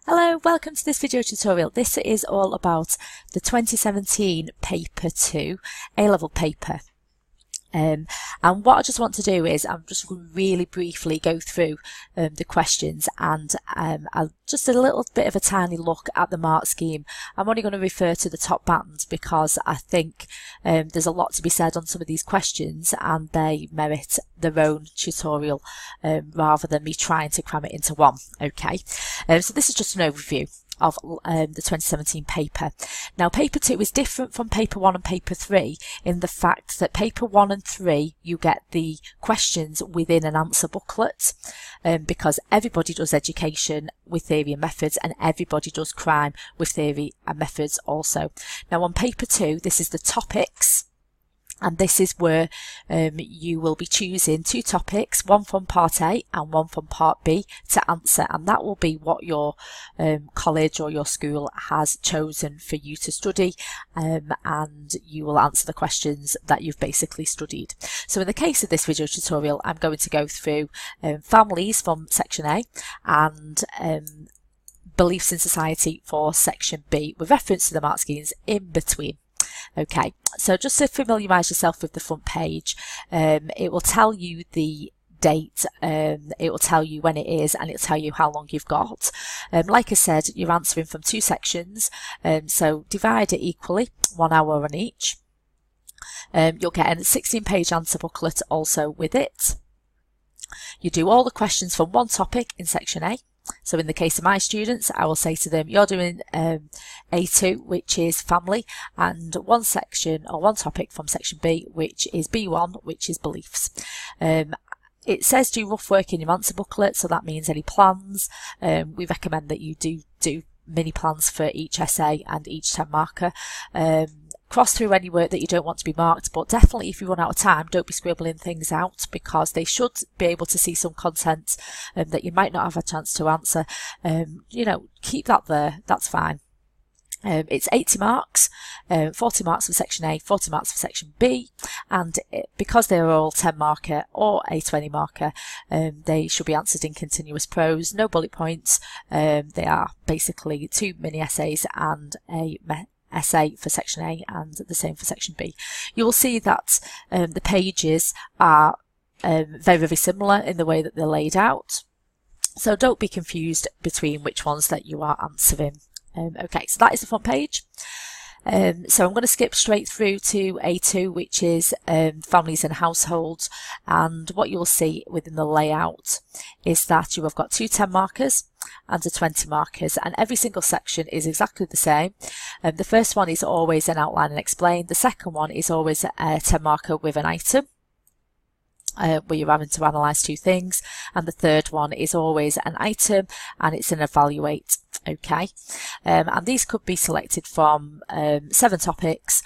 Hello, welcome to this video tutorial. This is all about the 2017 Paper 2 A-level paper. And what I just want to do is I'm just going to really briefly go through the questions and just a little bit of a tiny look at the mark scheme. I'm only going to refer to the top bands because I think there's a lot to be said on some of these questions and they merit their own tutorial rather than me trying to cram it into one. Okay, so this is just an overview of the 2017 paper. Now paper 2 is different from paper 1 and paper 3 in the fact that paper 1 and 3 you get the questions within an answer booklet because everybody does education with theory and methods and everybody does crime with theory and methods also. Now on paper 2 this is the topics, and this is where you will be choosing two topics, one from part A and one from part B to answer, and that will be what your college or your school has chosen for you to study, and you will answer the questions that you've basically studied. So in the case of this video tutorial, I'm going to go through families from section A and beliefs in society for section B with reference to the mark schemes in between. Okay, so just to familiarise yourself with the front page, it will tell you the date, it will tell you when it is, and it'll tell you how long you've got. Like I said, you're answering from two sections, so divide it equally, 1 hour on each. You'll get a 16-page answer booklet also with it. You do all the questions from one topic in section A. So in the case of my students, I will say to them, you're doing A2, which is family, and one section or one topic from section B, which is B1, which is beliefs. It says do rough work in your answer booklet, so that means any plans. We recommend that you do mini plans for each essay and each 10 marker. Cross through any work that you don't want to be marked, but definitely if you run out of time, don't be scribbling things out because they should be able to see some content that you might not have a chance to answer. You know, keep that there, that's fine. It's 80 marks, 40 marks for section A, 40 marks for section B, and because they're all 10 marker or a 20 marker, they should be answered in continuous prose, no bullet points. They are basically two mini essays and a essay for section A and the same for section B. You will see that the pages are very similar in the way that they're laid out, so don't be confused between which ones that you are answering. Okay, so that is the front page. So I'm going to skip straight through to A2, which is families and households, and what you'll see within the layout is that you have got two 10 markers and a 20 markers, and every single section is exactly the same. The first one is always an outline and explain, the second one is always a 10 marker with an item where you're having to analyse two things, and the third one is always an item and it's an evaluate. Okay, and these could be selected from 7 topics,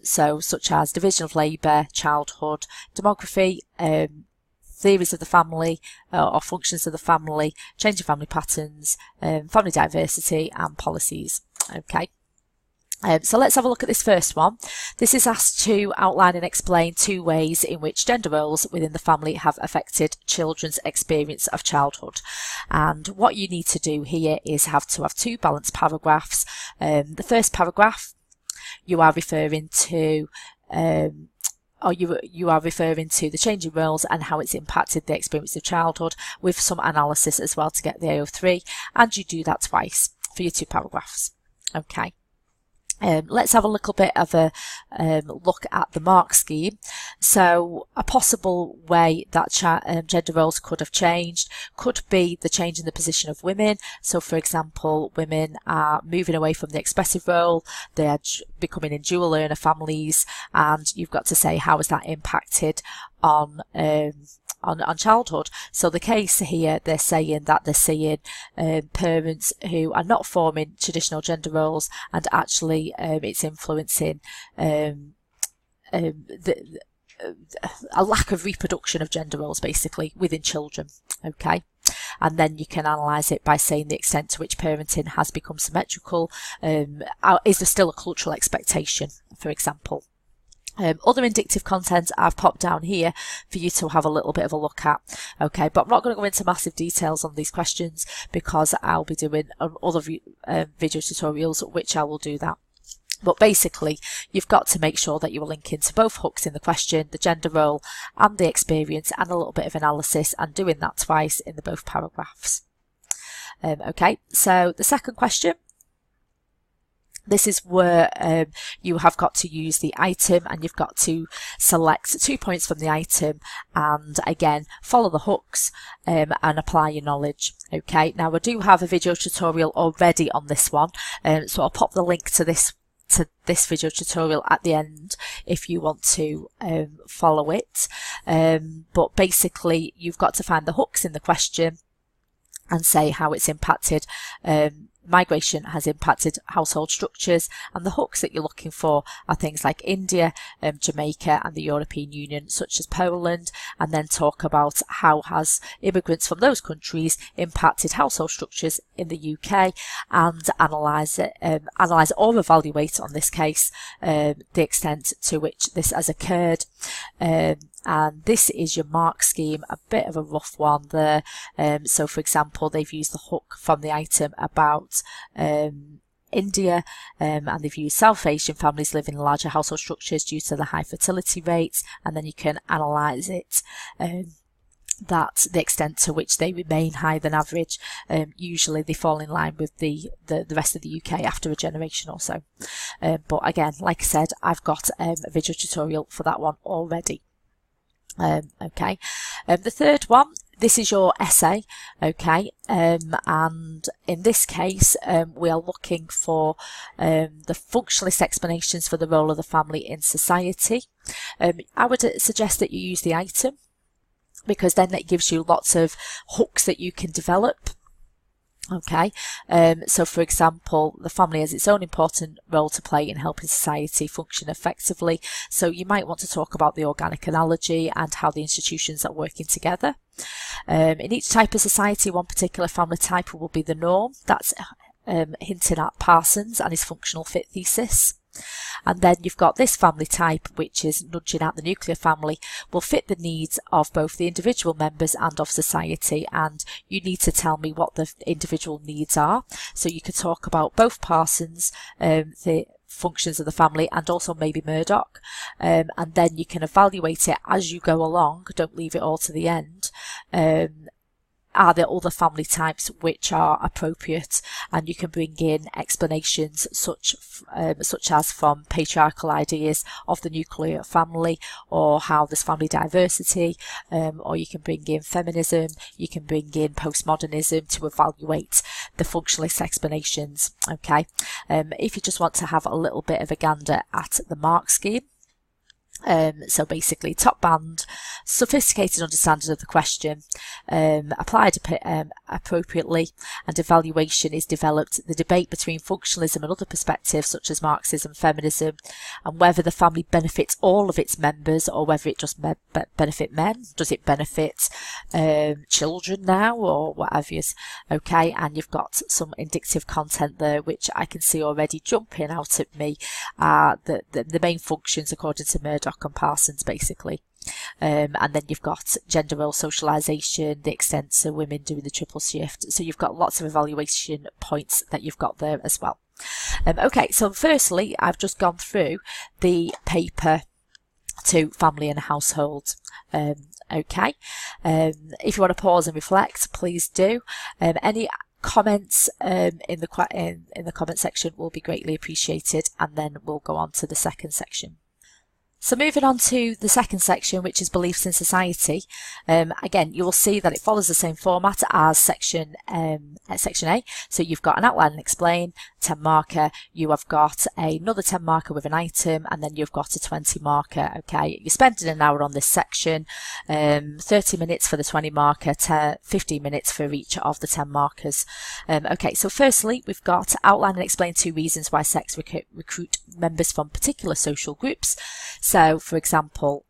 so such as division of labour, childhood, demography, theories of the family or functions of the family, changing family patterns, family diversity and policies. Okay. So let's have a look at this first one. This is asked to outline and explain 2 ways in which gender roles within the family have affected children's experience of childhood. And what you need to do here is have 2 balanced paragraphs. The first paragraph, you are referring to you are referring to the changing roles and how it's impacted the experience of childhood, with some analysis as well to get the AO3, and you do that twice for your 2 paragraphs. Okay. Let's have a little bit of a look at the mark scheme. So a possible way that gender roles could have changed could be the change in the position of women. So for example, women are moving away from the expressive role, they are becoming in dual earner families, and you've got to say how has that impacted on childhood. So the case here, they're saying that they're seeing parents who are not forming traditional gender roles, and actually it's influencing a lack of reproduction of gender roles basically within children. Okay, and then you can analyse it by saying the extent to which parenting has become symmetrical. Is there still a cultural expectation, for example? Other indicative content I've popped down here for you to have a little bit of a look at. Okay, but I'm not going to go into massive details on these questions because I'll be doing other video tutorials, which I will do that. But basically, you've got to make sure that you are linking to both hooks in the question, the gender role and the experience, and a little bit of analysis, and doing that twice in the both paragraphs. Okay, so the second question. This is where you have got to use the item, and you've got to select 2 points from the item and again follow the hooks and apply your knowledge. Okay, now I do have a video tutorial already on this one, so I'll pop the link to this video tutorial at the end if you want to follow it. But basically you've got to find the hooks in the question and say how it's impacted migration has impacted household structures, and the hooks that you're looking for are things like India, Jamaica and the European Union, such as Poland, and then talk about how has immigrants from those countries impacted household structures in the UK, and analyse or evaluate, on this case, the extent to which this has occurred. And this is your mark scheme, a bit of a rough one there. So for example, they've used the hook from the item about India, and they've used South Asian families live in larger household structures due to the high fertility rates, and then you can analyse it, that the extent to which they remain higher than average. Usually they fall in line with the rest of the UK after a generation or so. But again, like I said, I've got a video tutorial for that one already. Okay, the third one, this is your essay. Okay, and in this case we are looking for the functionalist explanations for the role of the family in society. I would suggest that you use the item, because then that gives you lots of hooks that you can develop. Okay, so for example, the family has its own important role to play in helping society function effectively. So you might want to talk about the organic analogy and how the institutions are working together. In each type of society, one particular family type will be the norm. That's hinting at Parsons and his functional fit thesis. And then you've got this family type, which is nudging out the nuclear family, will fit the needs of both the individual members and of society, and you need to tell me what the individual needs are. So you could talk about both Parsons, the functions of the family, and also maybe Murdoch, and then you can evaluate it as you go along. Don't leave it all to the end. Are there other family types which are appropriate? And you can bring in explanations such as from patriarchal ideas of the nuclear family, or how there's family diversity, or you can bring in feminism, you can bring in postmodernism to evaluate the functionalist explanations. Okay, if you just want to have a little bit of a gander at the mark scheme. So basically, top band, sophisticated understanding of the question, applied appropriately, and evaluation is developed. The debate between functionalism and other perspectives such as Marxism, feminism, and whether the family benefits all of its members or whether it just benefit men. Does it benefit children now, or what have you? Okay, and you've got some indicative content there which I can see already jumping out at me. The main functions according to Murdoch and Parsons, basically. And then you've got gender role socialisation, the extent to women doing the triple shift. So you've got lots of evaluation points that you've got there as well. Okay, so firstly, I've just gone through the paper to family and household. Okay, if you want to pause and reflect, please do. Any comments in the comment section will be greatly appreciated, and then we'll go on to the second section. So moving on to the second section, which is beliefs in society. Again, you will see that it follows the same format as section A. So you've got an outline and explain, 10 marker. You have got another 10 marker with an item, and then you've got a 20 marker. Okay, you're spending an hour on this section, 30 minutes for the 20 marker, 15 minutes for each of the 10 markers. Okay, so firstly, we've got outline and explain 2 reasons why sects recruit members from particular social groups. So, for example,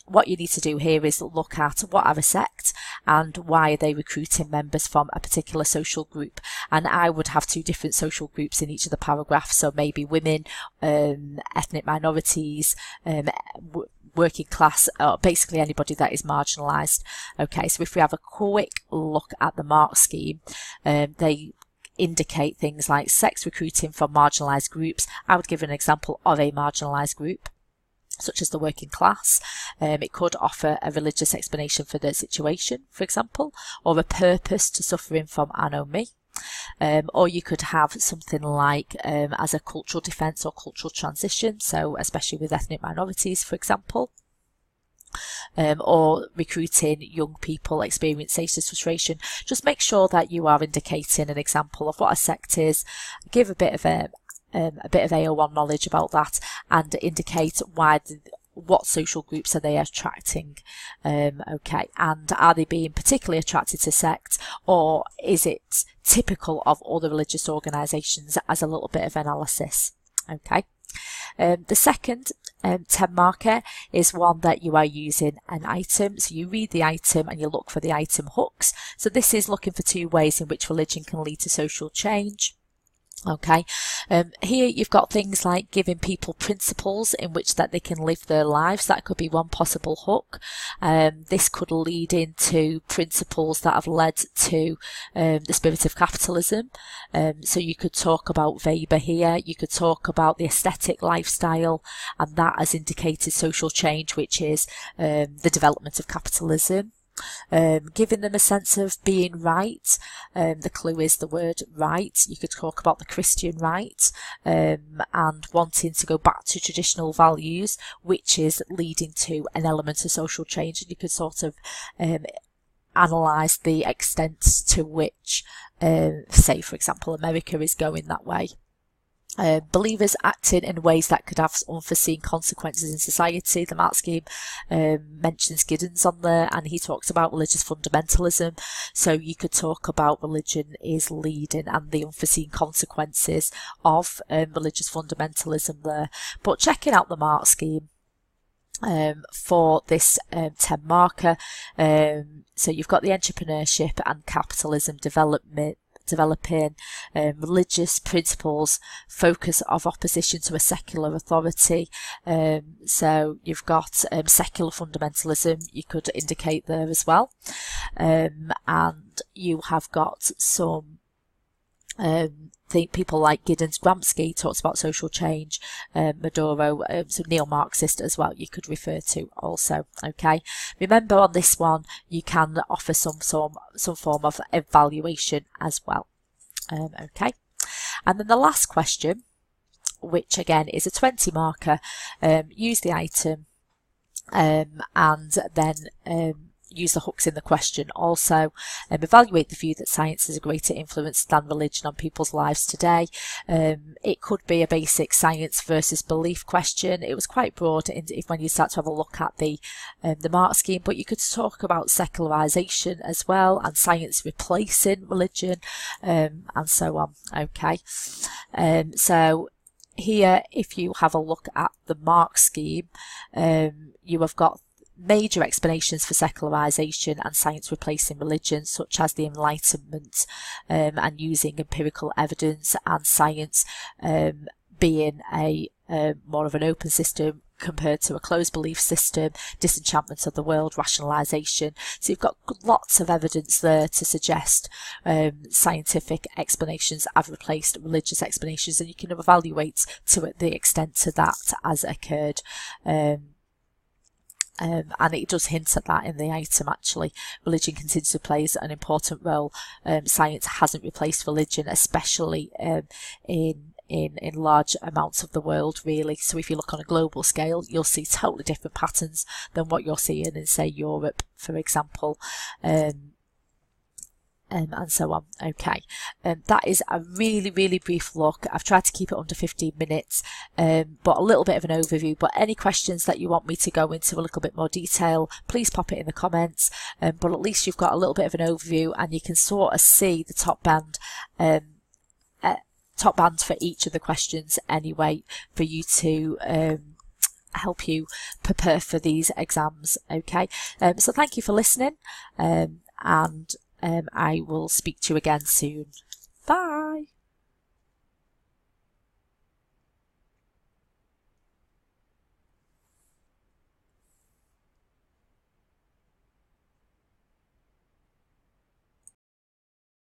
what you need to do here is look at what are a sect and why are they recruiting members from a particular social group. And I would have two different social groups in each of the paragraphs, so maybe women, ethnic minorities, working class, or basically anybody that is marginalised. Okay, so if we have a quick look at the mark scheme, they indicate things like sex recruiting from marginalised groups. I would give an example of a marginalised group, such as the working class. It could offer a religious explanation for the situation, for example, or a purpose to suffering from anomie. Or you could have something like as a cultural defence or cultural transition, so especially with ethnic minorities, for example. Or recruiting young people experiencing status frustration. Just make sure that you are indicating an example of what a sect is. Give a bit of AO1 knowledge about that, and indicate what social groups are they attracting. Okay, and are they being particularly attracted to sects, or is it typical of other religious organisations, as a little bit of analysis. Okay. The second 10 marker is one that you are using an item. So you read the item and you look for the item hooks. So this is looking for 2 ways in which religion can lead to social change. Okay, here you've got things like giving people principles in which that they can live their lives. That could be one possible hook. This could lead into principles that have led to the spirit of capitalism. So you could talk about Weber here. You could talk about the aesthetic lifestyle, and that has indicated social change, which is the development of capitalism. Giving them a sense of being right. The clue is the word right. You could talk about the Christian right, and wanting to go back to traditional values, which is leading to an element of social change. And you could sort of analyse the extent to which, say, for example, America is going that way. Believers acting in ways that could have unforeseen consequences in society. The mark scheme mentions Giddens on there, and he talks about religious fundamentalism. So you could talk about religion is leading and the unforeseen consequences of religious fundamentalism there. But checking out the mark scheme for this 10 marker, so you've got the entrepreneurship and capitalism developing religious principles, focus of opposition to a secular authority. So you've got secular fundamentalism, you could indicate there as well. And you have got some people like Giddens. Gramsci talks about social change. Maduro, so neo-Marxist as well, you could refer to also. Okay, remember on this one you can offer some form of evaluation as well. Okay, and then the last question, which again is a 20 marker, use the item and then use the hooks in the question also. Evaluate the view that science has a greater influence than religion on people's lives today. It could be a basic science versus belief question. It was quite broad when you start to have a look at the mark scheme, but you could talk about secularization as well, and science replacing religion, and so on. Okay, so here, if you have a look at the mark scheme, you have got major explanations for secularization and science replacing religion, such as the Enlightenment, and using empirical evidence, and science being a more of an open system compared to a closed belief system, disenchantment of the world, rationalization. So you've got lots of evidence there to suggest scientific explanations have replaced religious explanations, and you can evaluate to the extent to that has occurred. And it does hint at that in the item actually. Religion continues to play an important role. Science hasn't replaced religion, especially in large amounts of the world really. So if you look on a global scale, you'll see totally different patterns than what you're seeing in, say, Europe, for example. And so on. Okay, that is a really brief look. I've tried to keep it under 15 minutes, but a little bit of an overview. But any questions that you want me to go into a little bit more detail, please pop it in the comments. But at least you've got a little bit of an overview, and you can sort of see the top band for each of the questions anyway, for you to help you prepare for these exams. Okay, so thank you for listening, and I will speak to you again soon. Bye.